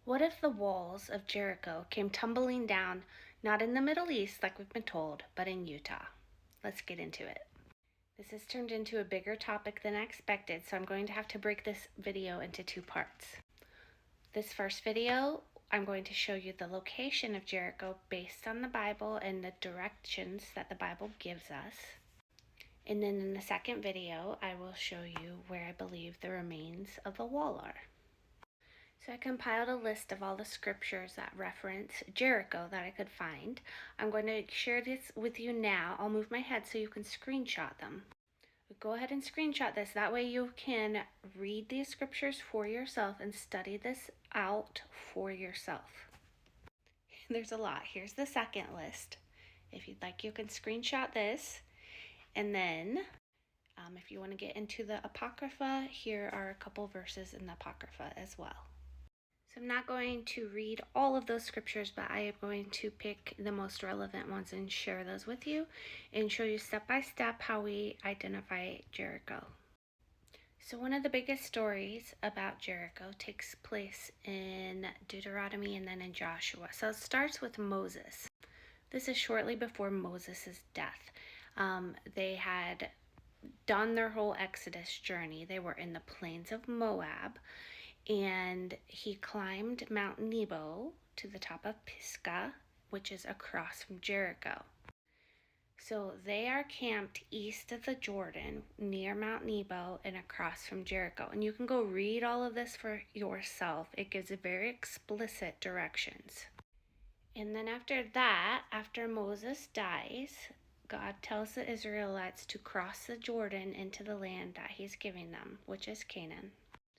What if the walls of Jericho came tumbling down, not in the Middle East like we've been told, but in Utah? Let's get into it. This has turned into a bigger topic than I expected, so I'm going to have to break this video into two parts. This first video, I'm going to show you the location of Jericho based on the Bible and the directions that the Bible gives us. And then in the second video, I will show you where I believe the remains of the wall are. So I compiled a list of all the scriptures that reference Jericho that I could find. I'm going to share this with you now. I'll move my head so you can screenshot them. Go ahead and screenshot this. That way you can read these scriptures for yourself and study this out for yourself. There's a lot. Here's the second list. If you'd like, you can screenshot this. And then if you want to get into the Apocrypha, here are a couple verses in the Apocrypha as well. So I'm not going to read all of those scriptures, but I am going to pick the most relevant ones and share those with you and show you step by step how we identify Jericho. So one of the biggest stories about Jericho takes place in Deuteronomy and then in Joshua. So it starts with Moses. This is shortly before Moses' death. They had done their whole Exodus journey. They were in the plains of Moab, and he climbed Mount Nebo to the top of Pisgah, which is across from Jericho. So they are camped east of the Jordan near Mount Nebo and across from Jericho. And you can go read all of this for yourself. It gives very explicit directions. And then after that, after Moses dies, God tells the Israelites to cross the Jordan into the land that he's giving them, which is Canaan.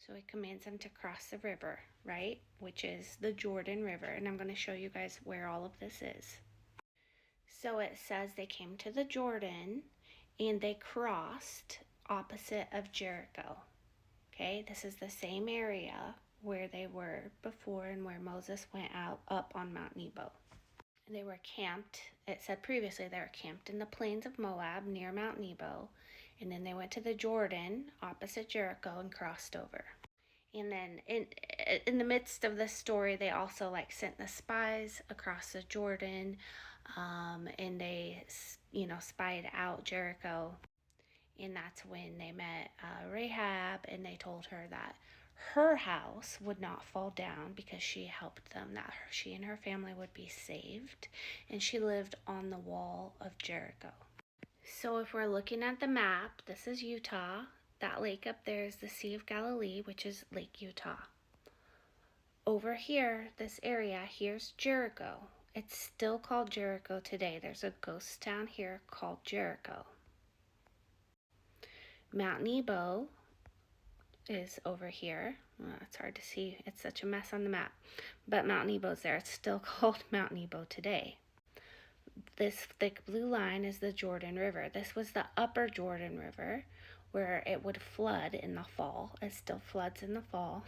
So he commands them to cross the river, right? Which is the Jordan River. And I'm going to show you guys where all of this is. So it says they came to the Jordan and they crossed opposite of Jericho. Okay, this is the same area where they were before and where Moses went out up on Mount Nebo. And they were camped, it said previously, they were camped in the plains of Moab near Mount Nebo. And then they went to the Jordan opposite Jericho and crossed over. And then in the midst of this story, they also sent the spies across the Jordan, and they spied out Jericho. And that's when they met Rahab, and they told her that her house would not fall down because she helped them, that she and her family would be saved, and she lived on the wall of Jericho. So if we're looking at the map, this is Utah. That lake up there is the Sea of Galilee, which is Lake Utah. Over here, this area, here's Jericho. It's still called Jericho today. There's a ghost town here called Jericho. Mount Nebo is over here. Well, it's hard to see. It's such a mess on the map. But Mount Nebo's there. It's still called Mount Nebo today. This thick blue line is the Jordan River. This was the upper Jordan River, where it would flood in the fall. It still floods in the fall.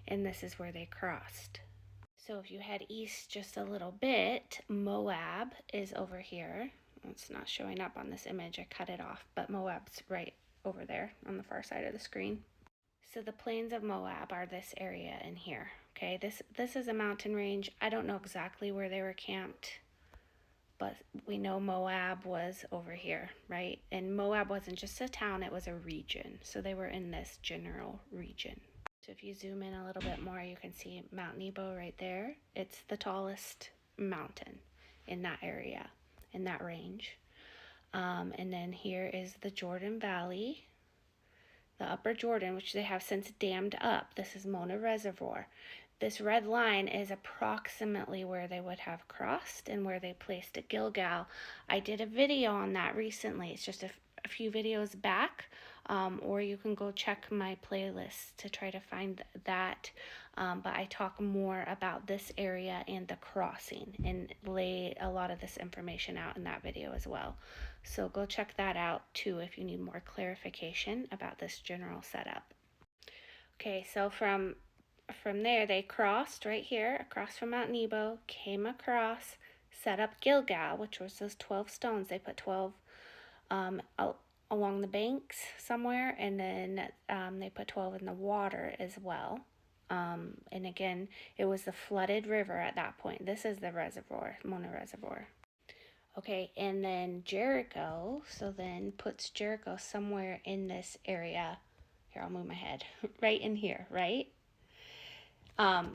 And this is where they crossed. So if you head east just a little bit, Moab is over here. It's not showing up on this image. I cut it off, but Moab's right over there on the far side of the screen. So the plains of Moab are this area in here. Okay, this is a mountain range. I don't know exactly where they were camped, but we know Moab was over here, right? And Moab wasn't just a town, it was a region. So they were in this general region. So if you zoom in a little bit more, you can see Mount Nebo right there. It's the tallest mountain in that area, in that range. And then here is the Jordan Valley, the upper Jordan, which they have since dammed up. This is Mona Reservoir. This red line is approximately where they would have crossed and where they placed at Gilgal. I did a video on that recently. It's just a few videos back, or you can go check my playlist to try to find that. But I talk more about this area and the crossing and lay a lot of this information out in that video as well. So go check that out too if you need more clarification about this general setup. Okay, so from there, they crossed right here, across from Mount Nebo, came across, set up Gilgal, which was those 12 stones. They put 12 along the banks somewhere, and then they put 12 in the water as well. And again, it was the flooded river at that point. This is the reservoir, Mona Reservoir. Okay, and then Jericho, so then puts Jericho somewhere in this area. Here, I'll move my head. Right in here, right?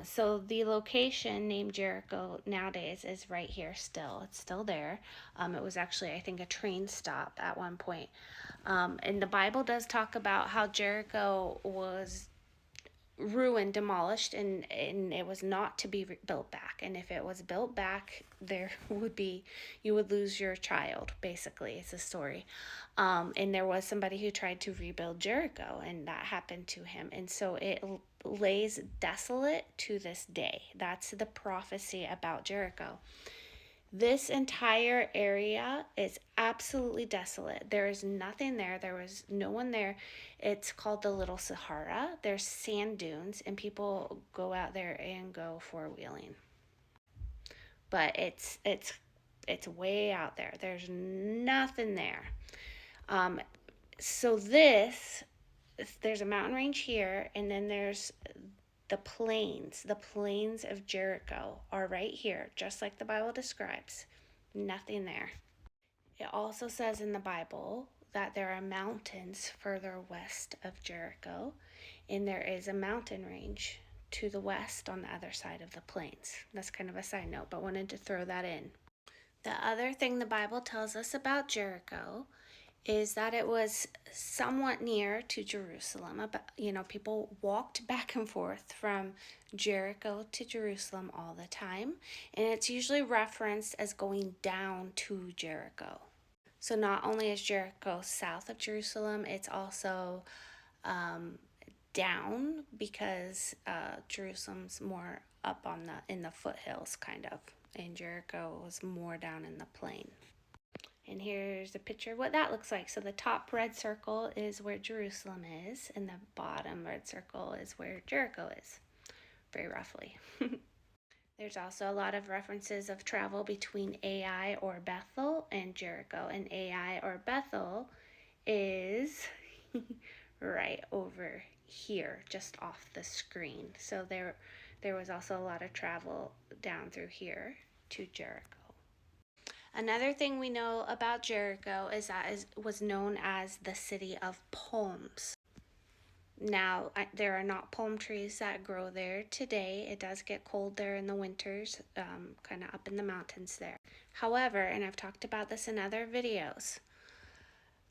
So the location named Jericho nowadays is right here still. It's still there. It was actually, I think, a train stop at one point. And the Bible does talk about how Jericho was ruined, demolished, and it was not to be built back. And if it was built back, there would be, you would lose your child, basically. It's a story. And there was somebody who tried to rebuild Jericho, and that happened to him. And so it lays desolate to this day. That's the prophecy about Jericho. This entire area is absolutely desolate. There is nothing there. There was no one there. It's called the Little Sahara. There's sand dunes, and people go out there and go four-wheeling. But it's way out there. There's nothing there. So there's a mountain range here, and then there's the plains of Jericho are right here, just like the Bible describes. Nothing there. It also says in the Bible that there are mountains further west of Jericho, and there is a mountain range to the west on the other side of the plains. That's kind of a side note, but wanted to throw that in. The other thing the Bible tells us about Jericho is that it was somewhat near to Jerusalem. People walked back and forth from Jericho to Jerusalem all the time, and it's usually referenced as going down to Jericho. So not only is Jericho south of Jerusalem, it's also down because Jerusalem's more up in the foothills, kind of, and Jericho was more down in the plain. And here's a picture of what that looks like. So the top red circle is where Jerusalem is, and the bottom red circle is where Jericho is, very roughly. There's also a lot of references of travel between Ai or Bethel and Jericho. And Ai or Bethel is right over here, just off the screen. So there was also a lot of travel down through here to Jericho. Another thing we know about Jericho is that it was known as the city of palms. Now, there are not palm trees that grow there today. It does get cold there in the winters, kind of up in the mountains there. However, and I've talked about this in other videos,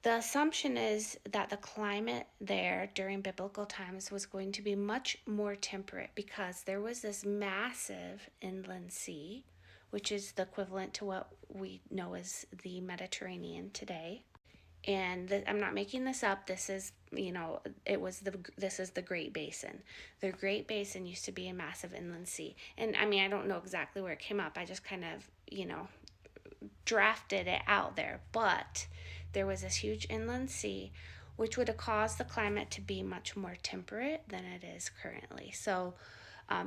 the assumption is that the climate there during biblical times was going to be much more temperate because there was this massive inland sea, which is the equivalent to what we know as the Mediterranean today. And I'm not making this up. This is, this is the Great Basin. The Great Basin used to be a massive inland sea. And I don't know exactly where it came up. I just kind of, drafted it out there. But there was this huge inland sea, which would have caused the climate to be much more temperate than it is currently. So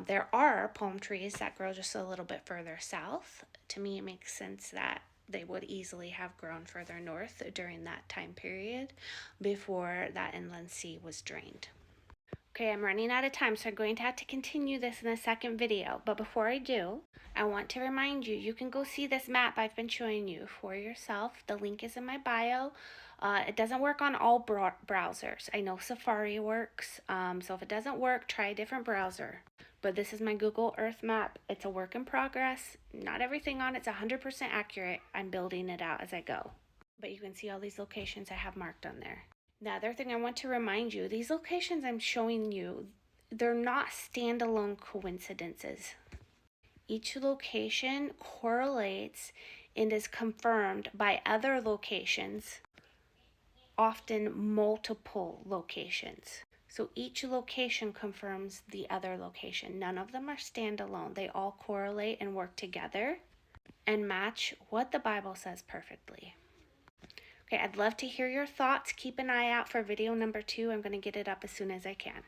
there are palm trees that grow just a little bit further south. To me, it makes sense that they would easily have grown further north during that time period before that inland sea was drained. Okay, I'm running out of time, so I'm going to have to continue this in the second video. But before I do, I want to remind you, you can go see this map I've been showing you for yourself. The link is in my bio. It doesn't work on all browsers. I know Safari works, so if it doesn't work, try a different browser. But this is my Google Earth map. It's a work in progress. Not everything on it's 100% accurate. I'm building it out as I go. But you can see all these locations I have marked on there. The other thing I want to remind you, these locations I'm showing you, they're not standalone coincidences. Each location correlates and is confirmed by other locations, often multiple locations. So each location confirms the other location. None of them are standalone. They all correlate and work together and match what the Bible says perfectly. Okay, I'd love to hear your thoughts. Keep an eye out for video number 2. I'm going to get it up as soon as I can.